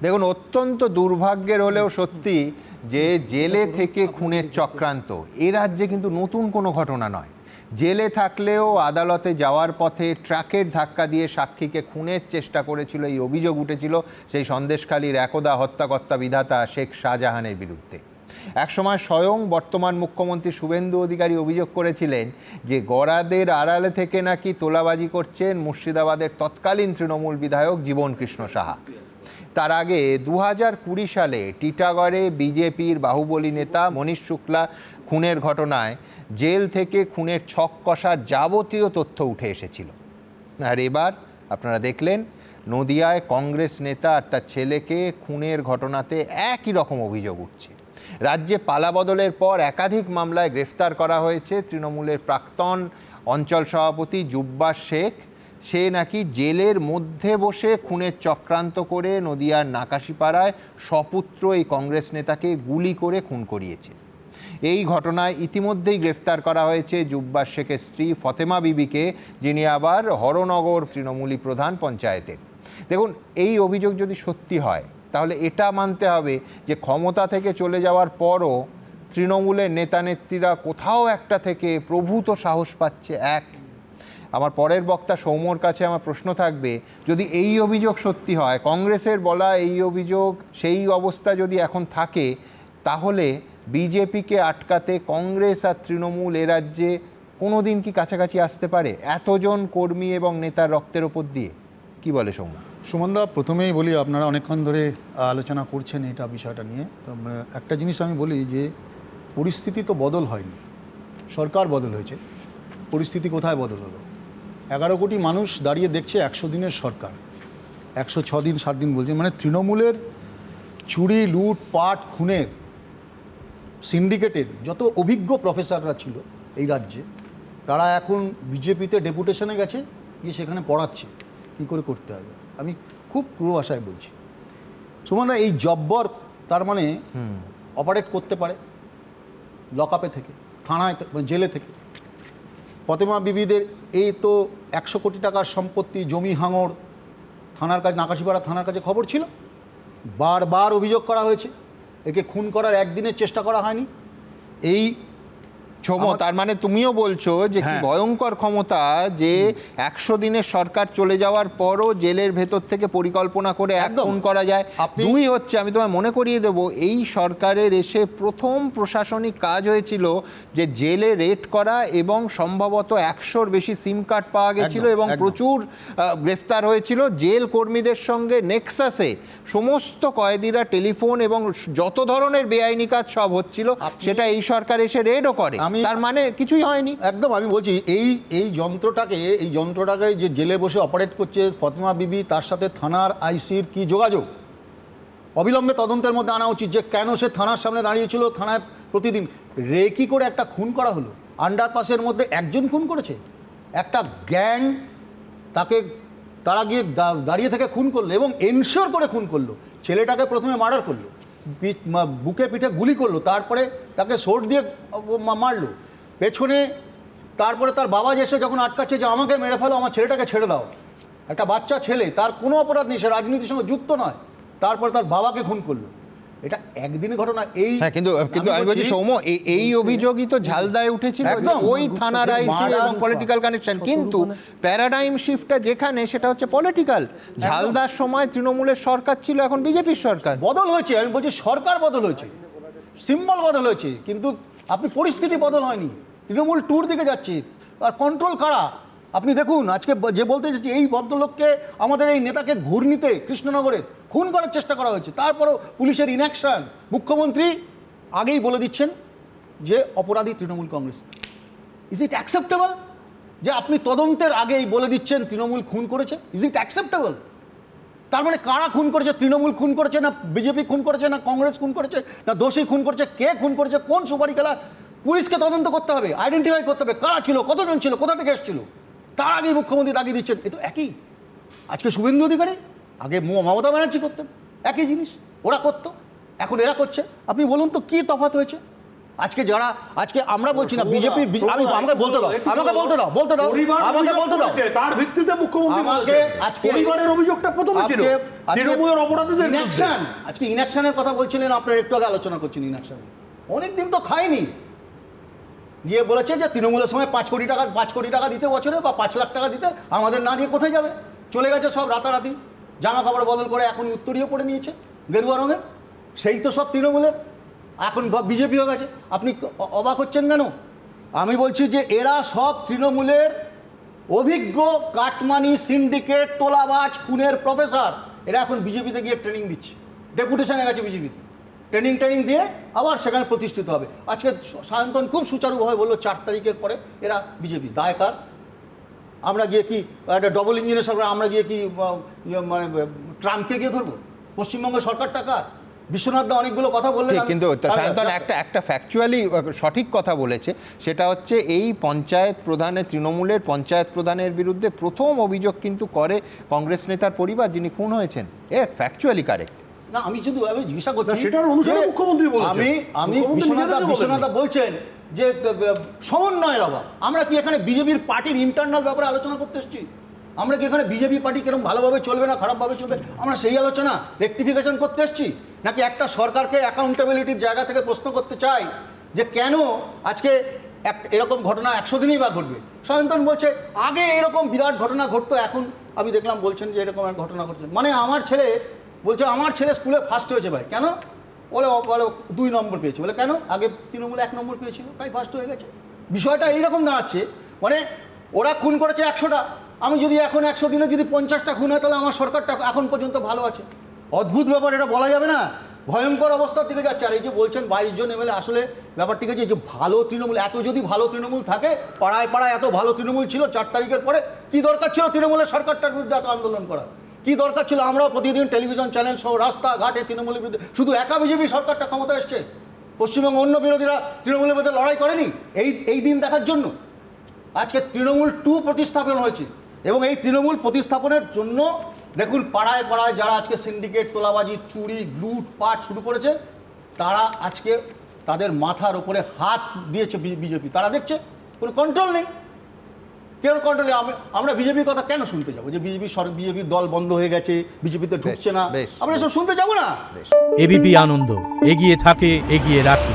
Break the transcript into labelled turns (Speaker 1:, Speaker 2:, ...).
Speaker 1: দেখুন, অত্যন্ত দুর্ভাগ্যের হলেও সত্যি যে জেলে থেকে খুনের চক্রান্ত এ রাজ্যে কিন্তু নতুন কোনো ঘটনা নয়। জেলে থাকলেও আদালতে যাওয়ার পথে ট্রাকের ধাক্কা দিয়ে সাক্ষীকে খুনের চেষ্টা করেছিল, এই অভিযোগ উঠেছিল সেই সন্দেশখালীর একদা হত্যাকর্তা বিধাতা শেখ শাহজাহানের বিরুদ্ধে। একসময় স্বয়ং বর্তমান মুখ্যমন্ত্রী শুভেন্দু অধিকারী অভিযোগ করেছিলেন যে গরাদের আড়ালে থেকে নাকি তোলাবাজি করছেন মুর্শিদাবাদের তৎকালীন তৃণমূল বিধায়ক জীবনকৃষ্ণ সাহা। তার আগে 2020 সালে টিটাগড়ে বিজেপির বাহুবলী নেতা মনীশ শুক্লা খুনের ঘটনায় জেল থেকে খুনের ছক কষার যাবতীয় তথ্য উঠে এসেছিল। আর এবার আপনারা দেখলেন নদিয়ায় কংগ্রেস নেতা আর তার ছেলেকে খুনের ঘটনাতে একই রকম অভিযোগ উঠছে। রাজ্যে পালাবদলের পর একাধিক মামলায় গ্রেফতার করা হয়েছে তৃণমূলের প্রাক্তন অঞ্চল সভাপতি জুব্বার শেখ। সে নাকি জেলের মধ্যে বসে খুনের চক্রান্ত করে নদিয়ার নাকাশিপাড়ায় সপুত্র এই কংগ্রেস নেতাকে গুলি করে খুন করিয়েছে। এই ঘটনায় ইতিমধ্যেই গ্রেফতার করা হয়েছে জুব্বার শেখের স্ত্রী ফতেমা বিবিকে, যিনি আবার হরনগর তৃণমূলী প্রধান পঞ্চায়েতের। দেখুন, এই অভিযোগ যদি সত্যি হয় তাহলে এটা মানতে হবে যে ক্ষমতা থেকে চলে যাওয়ার পরও তৃণমূলের নেতা নেত্রীরা কোথাও একটা থেকে প্রভূত সাহস পাচ্ছে। আমার পরের বক্তা সৌম্যর কাছে আমার প্রশ্ন থাকবে, যদি এই অভিযোগ সত্যি হয়, কংগ্রেসের বলা এই অভিযোগ সেই অবস্থা যদি এখন থাকে, তাহলে বিজেপিকে আটকাতে কংগ্রেস আর তৃণমূল এ রাজ্যে কোনোদিন কি কাছাকাছি আসতে পারে এতজন কর্মী এবং নেতার রক্তের ওপর দিয়ে? কি বলে সৌম্য?
Speaker 2: সুমনদা, প্রথমেই বলি, আপনারা অনেকক্ষণ ধরে আলোচনা করছেন এটা বিষয়টা নিয়ে। তো একটা জিনিস আমি বলি যে পরিস্থিতি তো বদল হয়নি, সরকার বদল হয়েছে। পরিস্থিতি কোথায় বদল হলো? 11 কোটি মানুষ দাঁড়িয়ে দেখছে 100 দিনের সরকার, 106 দিন 7 দিন বলছে। মানে তৃণমূলের চুরি, লুট, পাট, খুনের সিন্ডিকেটের যত অভিজ্ঞ প্রফেসররা ছিল এই রাজ্যে, তারা এখন বিজেপিতে ডেপুটেশনে গেছে, গিয়ে সেখানে পড়াচ্ছে কী করে করতে হবে। আমি খুব ক্রূর ভাষায় বলছি সুমনদা, এই জব্বর তার মানে অপারেট করতে পারে লকআপে থেকে, থানায়, জেলে থেকে। ফতেমা বিবিদের এই তো 100 কোটি টাকার সম্পত্তি, জমি হাঙড়, থানার কাছে, নাকাশিপাড়া থানার কাছে খবর ছিল, বারবার অভিযোগ করা হয়েছে, একে খুন করার একদিনের চেষ্টা করা হয়নি। এই
Speaker 1: তার মানে তুমিও বলছো যে কি ভয়ঙ্কর ক্ষমতা, যে 100 দিনের সরকার চলে যাওয়ার পরও জেলের ভেতর থেকে পরিকল্পনা করে খুন করা যায়। দুই হচ্ছে, আমি তোমায় মনে করিয়ে দেব, এই সরকারের এসে প্রথম প্রশাসনিক কাজ হয়েছিল যে জেলে রেড করা, এবং সম্ভবত 100-র বেশি সিম কার্ড পাওয়া গেছিল এবং প্রচুর গ্রেফতার হয়েছিল। জেল কর্মীদের সঙ্গে নেক্সাসে সমস্ত কয়েদিরা টেলিফোন এবং যত ধরনের বেআইনি কাজ সব হচ্ছিল, সেটা এই সরকার এসে রেডও করে। তার মানে কিছুই হয়নি।
Speaker 2: একদম, আমি বলছি এই যন্ত্রটাকে যে জেলে বসে অপারেট করছে ফতেমা বিবি, তার সাথে থানার আইসির কি যোগাযোগ? অবিলম্বে তদন্তের মধ্যে আনা উচিত যে কেন সে থানার সামনে দাঁড়িয়েছিল, থানায় প্রতিদিন রেকি করে একটা খুন করা হলো। আন্ডারপাসের মধ্যে একজন খুন করেছে, একটা গ্যাং তারা গিয়ে দাঁড়িয়ে থেকে খুন করলো এবং এনশিওর করে খুন করলো। ছেলেটাকে প্রথমে মার্ডার করলো, বুকে পিঠে গুলি করলো, তারপরে তাকে সোট দিয়ে মারলো পেছনে। তারপরে তার বাবা এসে যখন আটকাচ্ছে যে আমাকে মেরে ফেলো, আমার ছেলেটাকে ছেড়ে দাও, একটা বাচ্চা ছেলে, তার কোনো অপরাধ নেই, সে রাজনীতির সঙ্গে যুক্ত নয়, তারপরে তার বাবাকে খুন করলো। এটা একদিনের ঘটনা। এই
Speaker 1: কিন্তু আমি বলছি সৌম্য, এই অভিযোগই তো ঝালদায় উঠেছিল, ওই থানার আইসি এবং পলিটিক্যাল কানেকশন। কিন্তু প্যারাডাইম শিফটটা যেখানে, সেটা হচ্ছে পলিটিক্যাল। ঝালদার সময় তৃণমূলের সরকার ছিল, এখন বিজেপির সরকার।
Speaker 2: বদল হয়েছে, আমি বলছি সরকার বদল হয়েছে, সিম্বল বদল হয়েছে, কিন্তু আপনি পরিস্থিতি বদল হয়নি। তৃণমূল ট্যুর দিকে যাচ্ছে, আর কন্ট্রোল কারা? আপনি দেখুন, আজকে যে বলতে চাইছি, এই ভদ্রলোককে, আমাদের এই নেতাকে ঘূর্ণিতে কৃষ্ণনগরে খুন করার চেষ্টা করা হয়েছে, তারপরও পুলিশের ইনঅ্যাকশন। মুখ্যমন্ত্রী আগেই বলে দিচ্ছেন যে অপরাধী Trinamool Congress. Is it acceptable যে আপনি তদন্তের আগেই বলে দিচ্ছেন তৃণমূল খুন করেছে? Is it acceptable? তার মানে কারা খুন করেছে? তৃণমূল খুন করেছে, না বিজেপি খুন করেছে, না কংগ্রেস খুন করেছে, না দোষী খুন করেছে? কে খুন করেছে? কোন সুপারি খেলা? পুলিশকে তদন্ত করতে হবে, আইডেন্টিফাই করতে হবে কারা ছিল, কতজন ছিল, কোথা থেকে এসেছিল। তার আগেই মুখ্যমন্ত্রী দাগিয়ে দিচ্ছেন। এ তো একই। আজকে শুভেন্দু অধিকারী, আগে মমতা ব্যানার্জি করতেন একই জিনিস, ওরা করতো, এখন এরা করছে। আপনি বলুন তো কি তফাৎ হয়েছে? আজকে যারা আজকে আমরা বলছি না বিজেপি, আমি আমাকে বলতে দাও,
Speaker 3: তার ভিত্তিতে মুখ্যমন্ত্রী
Speaker 2: আমাকে
Speaker 3: বলেছেন।
Speaker 2: আজকে
Speaker 3: পরিবারের অভিযোগটা প্রথমে ছিল তৃণমূলের অপরাধীদের বিরুদ্ধে।
Speaker 2: ইনঅ্যাকশন, আজকে ইনঅ্যাকশনের কথা বলছিলেন, আপনারা একটু আগে আলোচনা করছেন ইনঅ্যাকশন। অনেকদিন তো খায়নি, গিয়ে বলেছে যে তৃণমূলের সময় 5 কোটি টাকা দিতে বছরে, বা 5 লাখ টাকা দিতে, আমাদের না দিয়ে কোথায় যাবে? চলে গেছে সব রাতারাতি, জামা কাপড় বদল করে এখন উত্তরীয় পরে নিয়েছে গেরুয়া রঙের, সেই তো সব তৃণমূলের, এখন বিজেপি হয়ে গেছে। আপনি অবাক হচ্ছেন কেন? আমি বলছি যে এরা সব তৃণমূলের অভিজ্ঞ কাটমানি সিন্ডিকেট, তোলাবাজ, খুনের প্রফেসর। এরা এখন বিজেপিতে গিয়ে ট্রেনিং দিচ্ছে, ডেপুটেশনে গেছে বিজেপিতে, ট্রেনিং দিয়ে আবার সেখানে প্রতিষ্ঠিত হবে। আজকে সায়ন্তন খুব সুচারুভাবে বললো 4 তারিখের পরে এরা বিজেপি। দায়কার আমরা গিয়ে কি একটা ডবল ইঞ্জিনের সরকার, আমরা গিয়ে কি মানে ট্রাম্পকে গিয়ে ধরবো? পশ্চিমবঙ্গ সরকারটা কার? বিশ্বনাথ দা অনেকগুলো কথা বললেন,
Speaker 1: কিন্তু সায়ন্তন একটা ফ্যাকচুয়ালি সঠিক কথা বলেছে, সেটা হচ্ছে এই পঞ্চায়েত প্রধানের, তৃণমূলের পঞ্চায়েত প্রধানের বিরুদ্ধে প্রথম অভিযোগ কিন্তু করে কংগ্রেস নেতার পরিবার, যিনি খুন হয়েছেন। ফ্যাকচুয়ালি কারেক্ট
Speaker 2: না, আমি জিজ্ঞাসা করছি,
Speaker 3: সেটার অনুসারে মুখ্যমন্ত্রী বলেছেন।
Speaker 2: আমি
Speaker 3: মুখ্যমন্ত্রী
Speaker 2: বিশ্বনাথ দা বলছেন যে সমন্বয়ের অভাব। আমরা কি এখানে বিজেপির পার্টির ইন্টারনাল ব্যাপারে আলোচনা করতে এসেছি? আমরা কি এখানে বিজেপি পার্টি কিরকম ভালোভাবে চলবে না খারাপভাবে চলবে আমরা সেই আলোচনা রেকটিফিকেশন করতে এসেছি? নাকি একটা সরকারকে অ্যাকাউন্টেবিলিটির জায়গা থেকে প্রশ্ন করতে চাই যে কেন আজকে এরকম ঘটনা 100 দিনই বা ঘটবে? সায়ন্তন বলছে আগে এরকম বিরাট ঘটনা ঘটতো, এখন আমি দেখলাম বলছেন যে এরকম এক ঘটনা ঘটছে। মানে আমার ছেলে বলছে আমার ছেলে স্কুলে ফার্স্ট হয়েছে ভাই। কেন? বলে 2 নম্বর পেয়েছে। বলে কেন? আগে তৃণমূলে 1 নম্বর পেয়েছিল তাই ফার্স্ট হয়ে গেছে। বিষয়টা এইরকম দাঁড়াচ্ছে, মানে ওরা খুন করেছে 100টা, আমি যদি এখন 100 দিনে যদি 50টা খুন হয়, তাহলে আমার সরকারটা এখন পর্যন্ত ভালো আছে। অদ্ভুত ব্যাপার, এটা বলা যাবে না, ভয়ঙ্কর অবস্থার দিকে যাচ্ছে। আর এই যে বলছেন 22 জন এমএলএ, আসলে ব্যাপারটিকে যে ভালো তৃণমূল, এত যদি ভালো তৃণমূল থাকে, পাড়ায় পাড়ায় এত ভালো তৃণমূল ছিল 4 তারিখের পরে, কি দরকার ছিল তৃণমূলের সরকারটার বিরুদ্ধে এত আন্দোলন করা? কি দরকার ছিল? আমরাও প্রতিদিন টেলিভিশন চ্যানেল সহ রাস্তাঘাটে তৃণমূলের বিরুদ্ধে, শুধু একা বিজেপি সরকারটা ক্ষমতা এসছে, পশ্চিমবঙ্গ অন্য বিরোধীরা তৃণমূলের বিরুদ্ধে লড়াই করেনি এই দিন দেখার জন্য? আজকে তৃণমূল 2 প্রতিস্থাপন হয়েছে, এবং এই তৃণমূল প্রতিস্থাপনের জন্য দেখুন পাড়ায় পাড়ায় যারা আজকে সিন্ডিকেট, তোলাবাজি, চুরি, লুটপাট শুরু করেছে, তারা আজকে তাদের মাথার উপরে হাত দিয়েছে বিজেপি। তারা দেখছে কোনো কন্ট্রোল নেই। কেন কন্ট্রোল নেই? আমরা বিজেপির কথা কেন শুনতে যাবো? যে বিজেপির দল বন্ধ হয়ে গেছে, বিজেপিতে ঢুকছে না, আমরা এসব শুনতে যাবো না।
Speaker 4: এবিপি আনন্দ, এগিয়ে থাকে, এগিয়ে রাখে।